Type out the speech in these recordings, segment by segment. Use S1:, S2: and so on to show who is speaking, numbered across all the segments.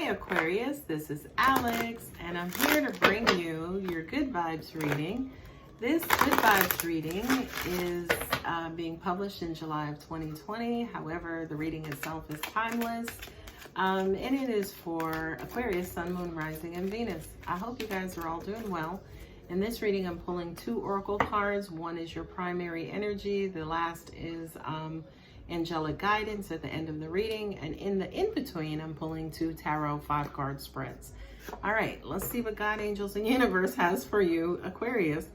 S1: Aquarius, this is Alex, and I'm here to bring you your Good Vibes reading. This Good Vibes reading is being published in July of 2020. However, the reading itself is timeless, and it is for Aquarius, Sun, Moon, Rising, and Venus. I hope you guys are all doing well. In this reading, I'm pulling two oracle cards. One is your primary energy. The last is angelic guidance at the end of the reading, and in between I'm pulling two tarot 5-card spreads. All right, let's see what God, angels, and universe has for you, Aquarius.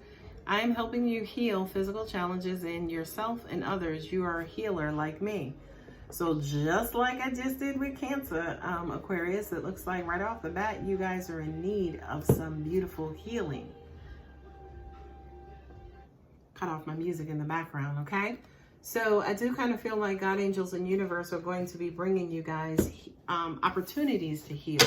S1: I am helping you heal physical challenges in yourself and others. You are a healer like me. So just like I just did with Cancer, Aquarius, it looks like right off the bat you guys are in need of some beautiful healing. Cut off my music in the background, okay? So I do kind of feel like God, angels, and universe are going to be bringing you guys opportunities to heal.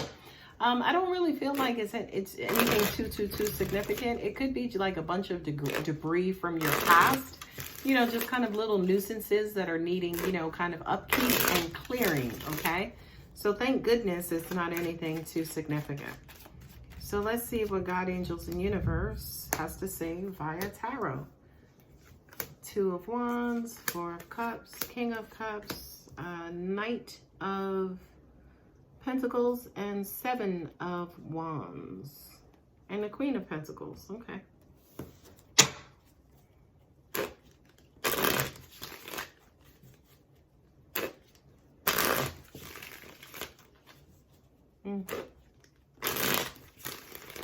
S1: I don't really feel like it's anything too significant. It could be like a bunch of debris from your past, you know, just kind of little nuisances that are needing, you know, kind of upkeep and clearing, okay? So thank goodness it's not anything too significant. So let's see what God, angels, and universe has to say via tarot. 2 of Wands, 4 of Cups, King of Cups, Knight of Pentacles, and 7 of Wands, and the Queen of Pentacles. Okay.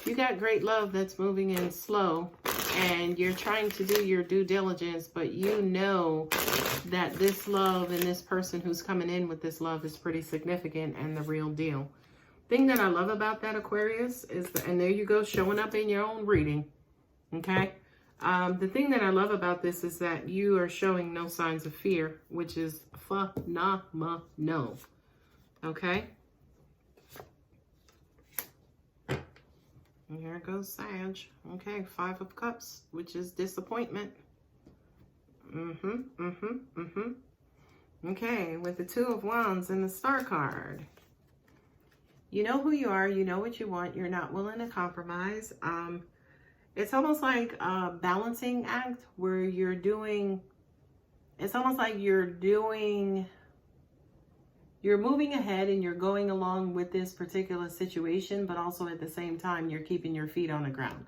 S1: You got great love that's moving in slow, and you're trying to do your due diligence, but you know that this love and this person who's coming in with this love is pretty significant and the real deal. Thing that I love about that, Aquarius, is and there you go, showing up in your own reading, okay? The thing that I love about this is that you are showing no signs of fear, which is phenomenal, okay? And here goes Sag. Okay, 5 of Cups, which is disappointment. Okay, with the 2 of Wands and the Star card. You know who you are. You know what you want. You're not willing to compromise. It's almost like a balancing act where you're doing, it's almost like you're moving ahead and you're going along with this particular situation, but also at the same time, you're keeping your feet on the ground.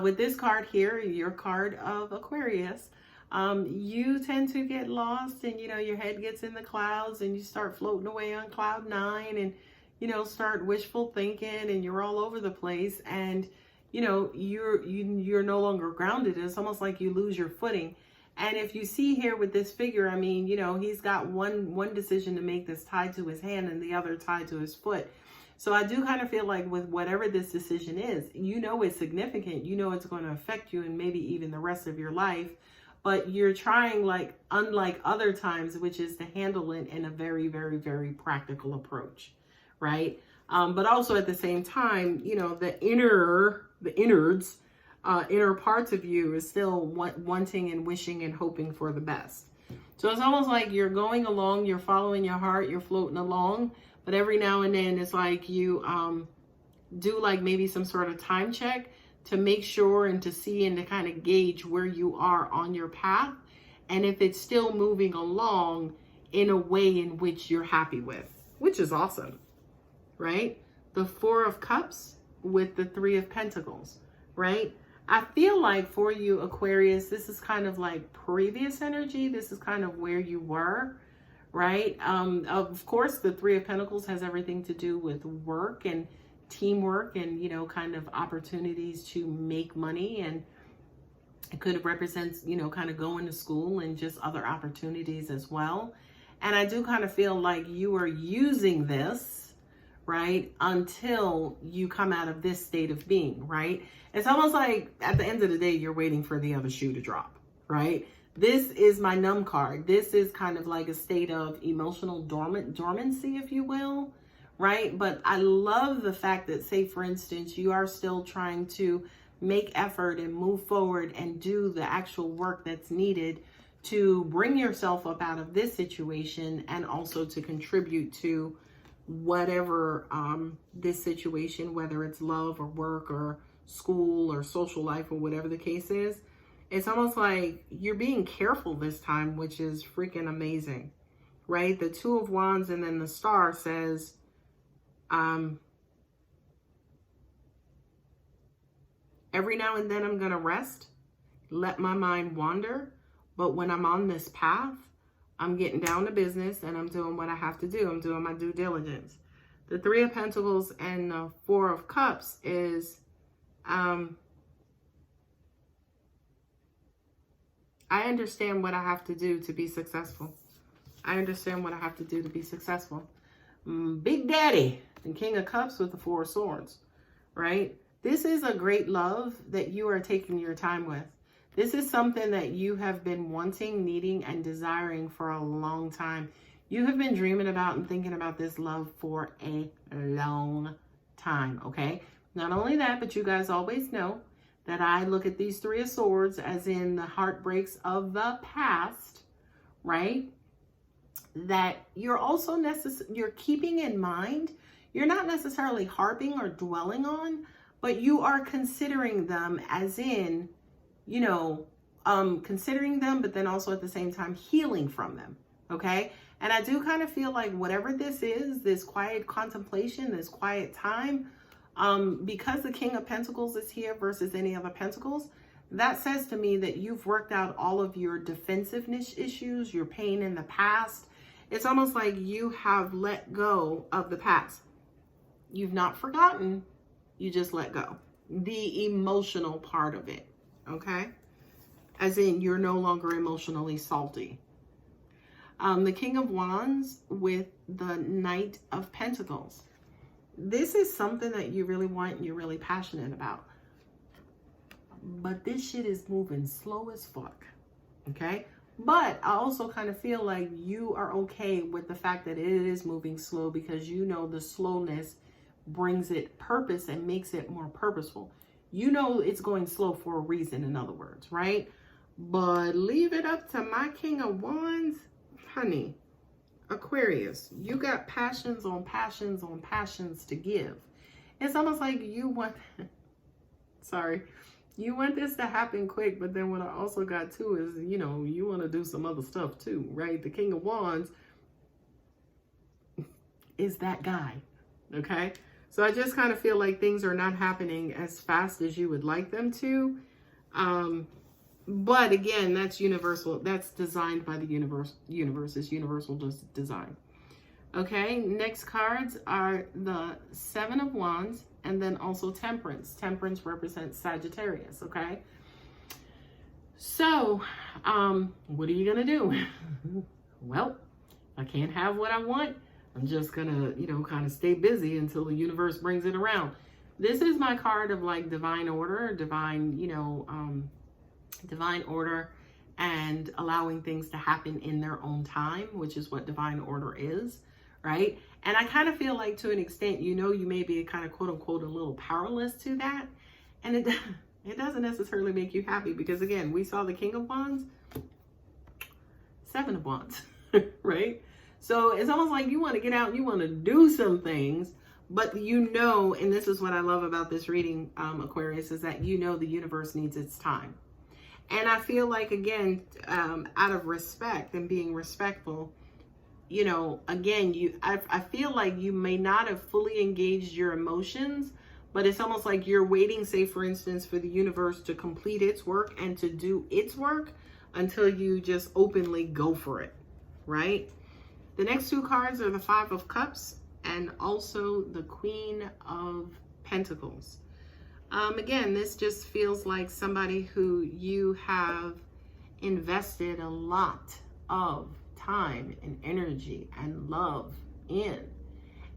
S1: With this card here, your card of Aquarius, you tend to get lost and, you know, your head gets in the clouds and you start floating away on cloud 9 and, you know, start wishful thinking and you're all over the place and, you know, you're no longer grounded. It's almost like you lose your footing. And if you see here with this figure, I mean, you know, he's got one decision to make that's tied to his hand and the other tied to his foot. So I do kind of feel like with whatever this decision is, you know, it's significant. You know, it's going to affect you and maybe even the rest of your life. But you're trying, like, unlike other times, which is to handle it in a very, very, very practical approach, right? But also at the same time, you know, the innards, inner parts of you is still wanting and wishing and hoping for the best. So it's almost like you're going along, you're following your heart, you're floating along, but every now and then it's like you do like maybe some sort of time check to make sure and to see and to kind of gauge where you are on your path and if it's still moving along in a way in which you're happy with, which is awesome, right? The 4 of Cups with the 3 of Pentacles, right? I feel like for you, Aquarius, this is kind of like previous energy. This is kind of where you were, right? Of course, the 3 of Pentacles has everything to do with work and teamwork and, you know, kind of opportunities to make money. And it could represent, you know, kind of going to school and just other opportunities as well. And I do kind of feel like you are using this, right, until you come out of this state of being, right? It's almost like at the end of the day, you're waiting for the other shoe to drop, right? This is my numb card. This is kind of like a state of emotional dormancy, if you will, right? But I love the fact that, say, for instance, you are still trying to make effort and move forward and do the actual work that's needed to bring yourself up out of this situation and also to contribute to whatever this situation, whether it's love or work or school or social life or whatever the case is. It's almost like you're being careful this time, which is freaking amazing, right? The Two of Wands and then the Star says, every now and then I'm going to rest, let my mind wander. But when I'm on this path, I'm getting down to business and I'm doing what I have to do. I'm doing my due diligence. The Three of Pentacles and the Four of Cups is, I understand what I have to do to be successful. I understand what I have to do to be successful. Big Daddy, the King of Cups with the Four of Swords, right? This is a great love that you are taking your time with. This is something that you have been wanting, needing, and desiring for a long time. You have been dreaming about and thinking about this love for a long time, okay? Not only that, but you guys always know that I look at these Three of Swords as in the heartbreaks of the past, right? That you're also you're keeping in mind, you're not necessarily harping or dwelling on, but you are considering them as in, you know, considering them, but then also at the same time healing from them, okay? And I do kind of feel like whatever this is, this quiet contemplation, this quiet time, because the King of Pentacles is here versus any other Pentacles, that says to me that you've worked out all of your defensiveness issues, your pain in the past. It's almost like you have let go of the past. You've not forgotten, you just let go. The emotional part of it, okay? As in, you're no longer emotionally salty. The King of Wands with the Knight of Pentacles. This is something that you really want and you're really passionate about. But this shit is moving slow as fuck, okay? But I also kind of feel like you are okay with the fact that it is moving slow because you know the slowness brings it purpose and makes it more purposeful. You know it's going slow for a reason, in other words, right? But leave it up to my King of Wands, honey. Aquarius, you got passions on passions on passions to give. It's almost like you want, sorry, you want this to happen quick, but then what I also got too is, you know, you want to do some other stuff too, right? The King of Wands is that guy, okay? So I just kind of feel like things are not happening as fast as you would like them to. But again, that's universal. That's designed by the universe. It's universal design. Okay, next cards are the Seven of Wands and then also Temperance. Temperance represents Sagittarius, okay? So, what are you going to do? Well, I can't have what I want. I'm just going to, you know, kind of stay busy until the universe brings it around. This is my card of like divine order, divine, you know, divine order and allowing things to happen in their own time, which is what divine order is, right? And I kind of feel like to an extent, you know, you may be kind of quote unquote a little powerless to that. And it doesn't necessarily make you happy because again, we saw the King of Wands, Seven of Wands, right? So it's almost like you want to get out and you want to do some things, but you know, and this is what I love about this reading, Aquarius, is that you know the universe needs its time. And I feel like, again, out of respect and being respectful, you know, again, I feel like you may not have fully engaged your emotions, but it's almost like you're waiting, say, for instance, for the universe to complete its work and to do its work until you just openly go for it, right? The next two cards are the Five of Cups and also the Queen of Pentacles. Again, this just feels like somebody who you have invested a lot of time and energy and love in.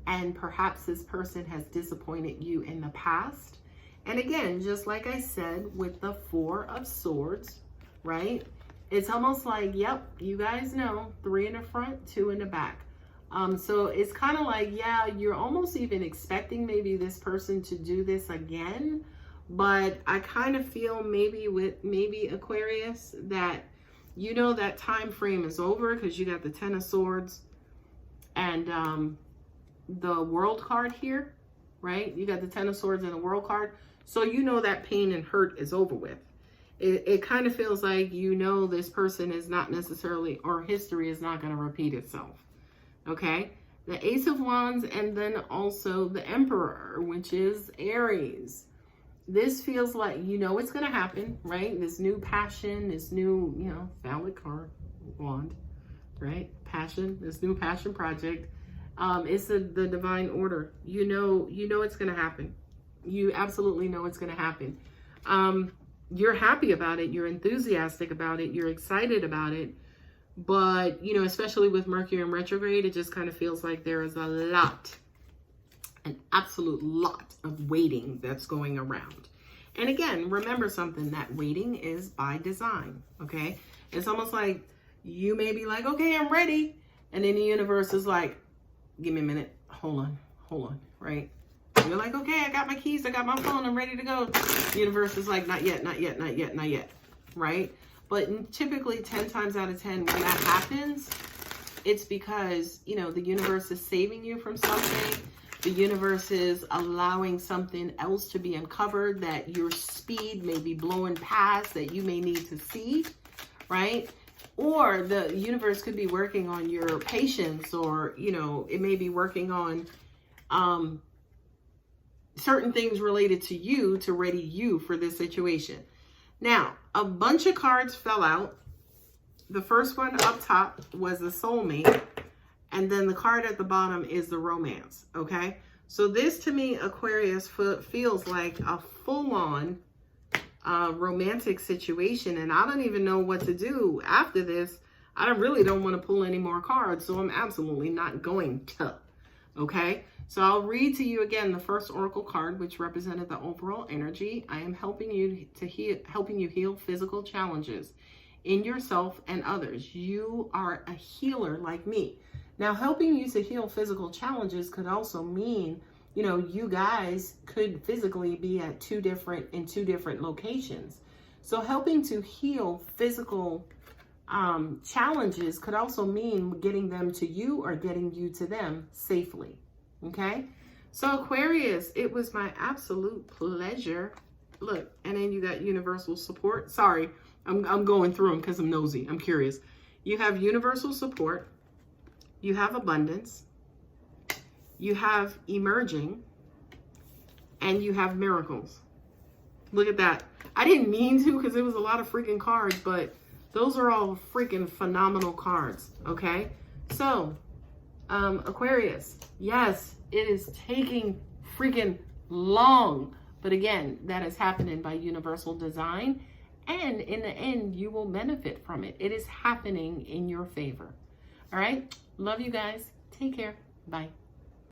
S1: And perhaps this person has disappointed you in the past. And again, just like I said with the Four of Swords, right? It's almost like, yep, you guys know, 3 in the front, 2 in the back. So it's kind of like, yeah, you're almost even expecting maybe this person to do this again. But I kind of feel maybe with Aquarius that, you know, that time frame is over because you got the Ten of Swords and the World card here, right? You got the Ten of Swords and the World card. So you know that pain and hurt is over with. It kind of feels like, you know, this person is not necessarily, or history is not going to repeat itself. Okay? The Ace of Wands, and then also the Emperor, which is Aries. This feels like, you know, it's going to happen, right? This new passion, this new, you know, valid card, wand, right? Passion, this new passion project. It's the divine order. You know it's going to happen. You absolutely know it's going to happen. You're happy about it. You're enthusiastic about it. You're excited about it. But, you know, especially with Mercury in retrograde, it just kind of feels like there is a lot, an absolute lot of waiting that's going around. And again, remember something, that waiting is by design, okay? It's almost like you may be like, okay, I'm ready. And then the universe is like, give me a minute. Hold on, right? You're like, okay, I got my keys, I got my phone, I'm ready to go. The universe is like, not yet, right? But typically 10 times out of 10, when that happens, it's because, you know, the universe is saving you from something. The universe is allowing something else to be uncovered that your speed may be blowing past, that you may need to see, right? Or the universe could be working on your patience, or, you know, it may be working on certain things related to you to ready you for this situation. Now, a bunch of cards fell out. The first one up top was the soulmate, and then the card at the bottom is the romance, okay? So this, to me, Aquarius, feels like a full-on romantic situation, and I don't even know what to do after this. I really don't want to pull any more cards, so I'm absolutely not going to, okay? So I'll read to you again the first oracle card, which represented the overall energy. I am helping you heal physical challenges in yourself and others. You are a healer like me. Now, helping you to heal physical challenges could also mean, you know, you guys could physically be at two different locations. So helping to heal physical challenges could also mean getting them to you or getting you to them safely. Okay, so Aquarius, it was my absolute pleasure. Look, and then you got universal support. Sorry, I'm going through them because I'm nosy. I'm curious. You have universal support. You have abundance. You have emerging. And you have miracles. Look at that. I didn't mean to because it was a lot of freaking cards, but those are all freaking phenomenal cards. Okay, so Aquarius, yes, it is taking freaking long, but again, that is happening by universal design, and in the end, you will benefit from it. It is happening in your favor. All right, love you guys. Take care. Bye.